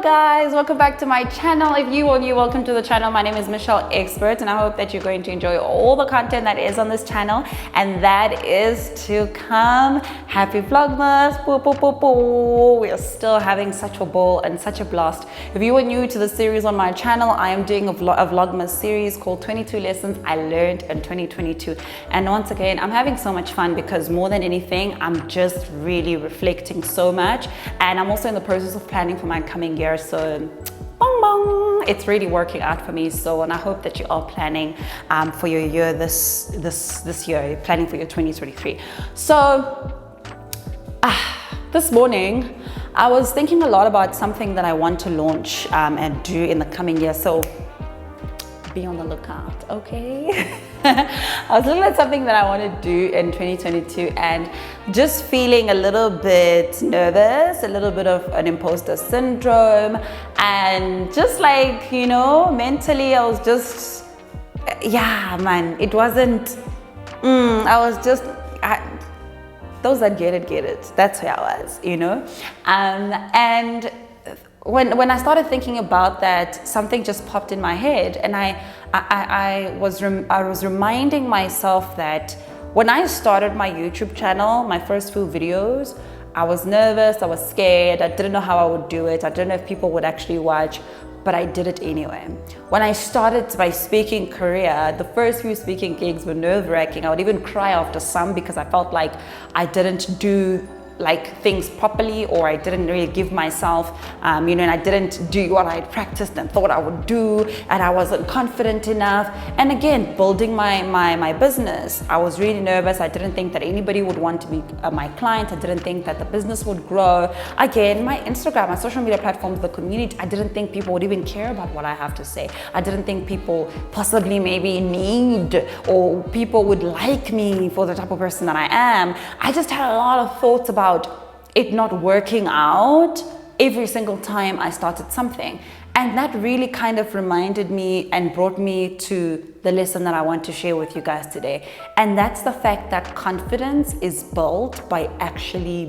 guys, welcome back to my channel. If you are new, welcome to the channel. My name is Michelle Expert and I hope that you're going to enjoy all the content that is on this channel, and that is to come. Happy Vlogmas. Boo, boo, boo, boo. We are still having such a ball and such a blast. If you are new to the series on my channel, I am doing a Vlogmas series called 22 Lessons I Learned in 2022. And once again, I'm having so much fun because more than anything, I'm just really reflecting so much, and I'm also in the process of planning for my coming year. So bong bong, it's really working out for me. So, and I hope that you are planning for your year this year. You're planning for your 2023. So this morning I was thinking a lot about something that I want to launch and do in the coming year. So be on the lookout, okay? I was looking at something that I want to do in 2022 and just feeling a little bit nervous, a little bit of an imposter syndrome, and just like, you know, mentally I was just, yeah, man, it wasn't, I was just, those that get it. That's who I was, you know? And when I started thinking about that, something just popped in my head, and I was reminding myself that when I started my YouTube channel, my first few videos, I was nervous, I was scared, I didn't know how I would do it, I didn't know if people would actually watch, but I did it anyway. When I started my speaking career, the first few speaking gigs were nerve-wracking. I would even cry after some because I felt like I didn't do like things properly, or I didn't really give myself, you know, and I didn't do what I had practiced and thought I would do, and I wasn't confident enough. And again, building my business, I was really nervous. I didn't think that anybody would want to be my client. I didn't think that the business would grow. Again, my Instagram, my social media platforms, the community, I didn't think people would even care about what I have to say. I didn't think people possibly maybe need, or people would like me for the type of person that I am. I just had a lot of thoughts about it not working out every single time I started something. And that really kind of reminded me and brought me to the lesson that I want to share with you guys today. And that's the fact that confidence is built by actually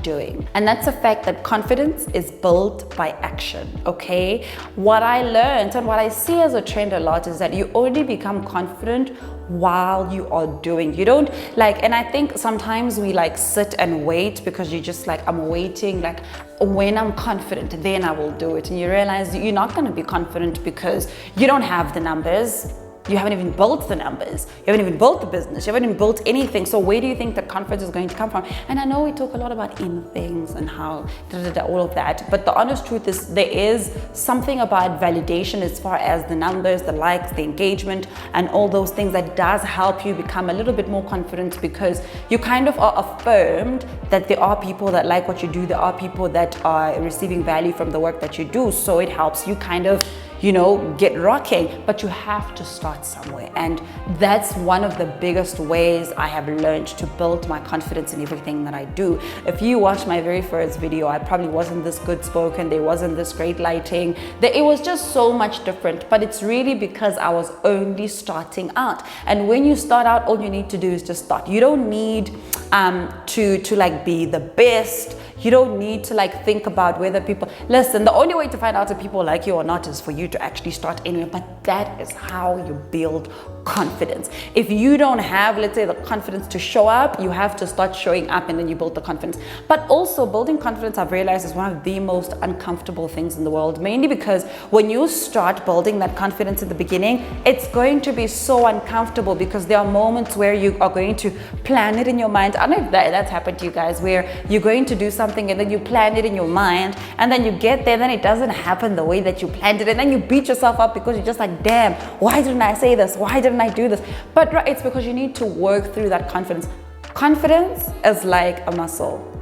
doing. And that's the fact that confidence is built by action, okay? What I learned and what I see as a trend a lot is that you only become confident while you are doing. You don't like, and I think sometimes we like sit and wait because you just like, I'm waiting, like when I'm confident, then I will do it. And you realize you're not going to be confident because you don't have the numbers. You haven't even built the numbers. You haven't even built the business. You haven't even built anything. So where do you think that confidence is going to come from? And I know we talk a lot about inner things and how all of that. But the honest truth is there is something about validation as far as the numbers, the likes, the engagement, and all those things that does help you become a little bit more confident, because you kind of are affirmed that there are people that like what you do. There are people that are receiving value from the work that you do. So it helps you kind of, you know, get rocking, but you have to start somewhere. And that's one of the biggest ways I have learned to build my confidence in everything that I do. If you watch my very first video, I probably wasn't this good spoken, there wasn't this great lighting, it was just so much different, but it's really because I was only starting out. And when you start out, all you need to do is just start. You don't need to like be the best. You don't need to like think about whether people listen. The only way to find out if people like you or not is for you to actually start anyway. But that is how you build confidence. If you don't have, let's say, the confidence to show up, you have to start showing up, and then you build the confidence. But also building confidence, I've realized, is one of the most uncomfortable things in the world, mainly because when you start building that confidence in the beginning, it's going to be so uncomfortable, because there are moments where you are going to plan it in your mind. I don't know if that's happened to you guys, where you're going to do something and then you plan it in your mind, and then you get there, then it doesn't happen the way that you planned it, and then you beat yourself up because you're just like, damn, why didn't I say this? Why didn't I do this? But it's because you need to work through that confidence. Confidence is like a muscle,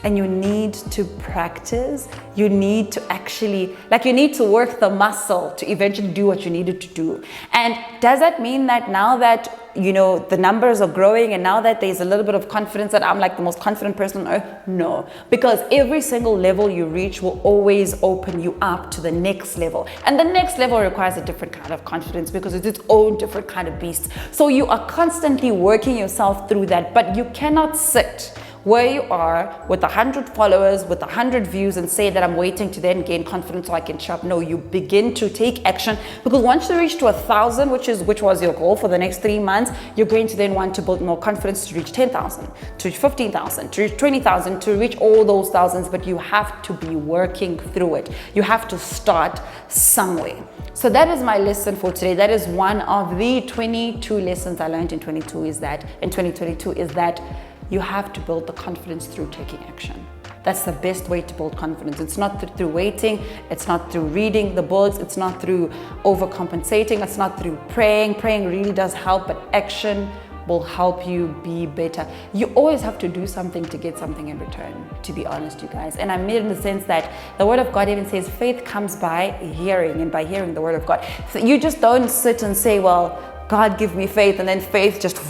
and you need to practice. You need to actually, like, you need to work the muscle to eventually do what you needed to do. And does that mean that now that, you know, the numbers are growing and now that there's a little bit of confidence that I'm like the most confident person on earth? No, because every single level you reach will always open you up to the next level. And the next level requires a different kind of confidence because it's its own different kind of beast. So you are constantly working yourself through that, but you cannot sit where you are with 100 followers, with 100 views, and say that I'm waiting to then gain confidence so I can show up. No, you begin to take action, because once you reach to 1,000, which was your goal for the next 3 months, you're going to then want to build more confidence to reach 10,000, to reach 15,000, to reach 20,000, to reach all those thousands. But you have to be working through it. You have to start somewhere. So that is my lesson for today. That is one of the 22 lessons I learned in 2022 is that you have to build the confidence through taking action. That's the best way to build confidence. It's not through waiting. It's not through reading the books. It's not through overcompensating. It's not through praying. Praying really does help, but action will help you be better. You always have to do something to get something in return, to be honest, you guys. And I mean in the sense that the word of God even says faith comes by hearing, and by hearing the word of God. So you just don't sit and say, well, God give me faith, and then faith just,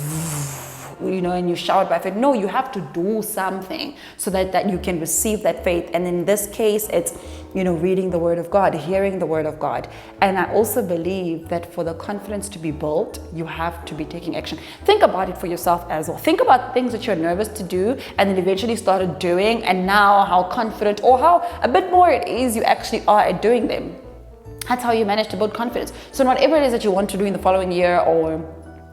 and you shout by faith. No, you have to do something so that you can receive that faith. And in this case, it's, reading the word of God, hearing the word of God. And I also believe that for the confidence to be built, you have to be taking action. Think about it for yourself as well. Think about things that you're nervous to do and then eventually started doing, and now how confident or how a bit more at ease you actually are at doing them. That's how you manage to build confidence. So whatever it is that you want to do in the following year, or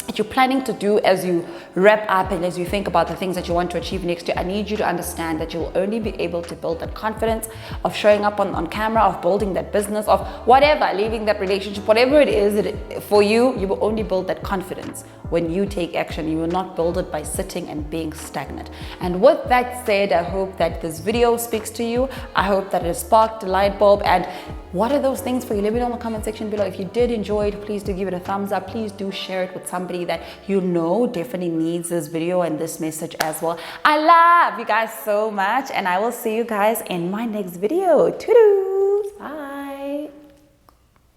that you're planning to do as you wrap up and as you think about the things that you want to achieve next year, I need you to understand that you'll only be able to build that confidence of showing up on camera, of building that business, of whatever, leaving that relationship, whatever it is for you, you will only build that confidence when you take action. You will not build it by sitting and being stagnant. And with that said, I hope that this video speaks to you. I hope that it has sparked a light bulb. And what are those things for you? Let me know in the comment section below. If you did enjoy it, please do give it a thumbs up. Please do share it with somebody that you know definitely needs this video and this message as well. I love you guys so much, and I will see you guys in my next video. Toodles. Bye.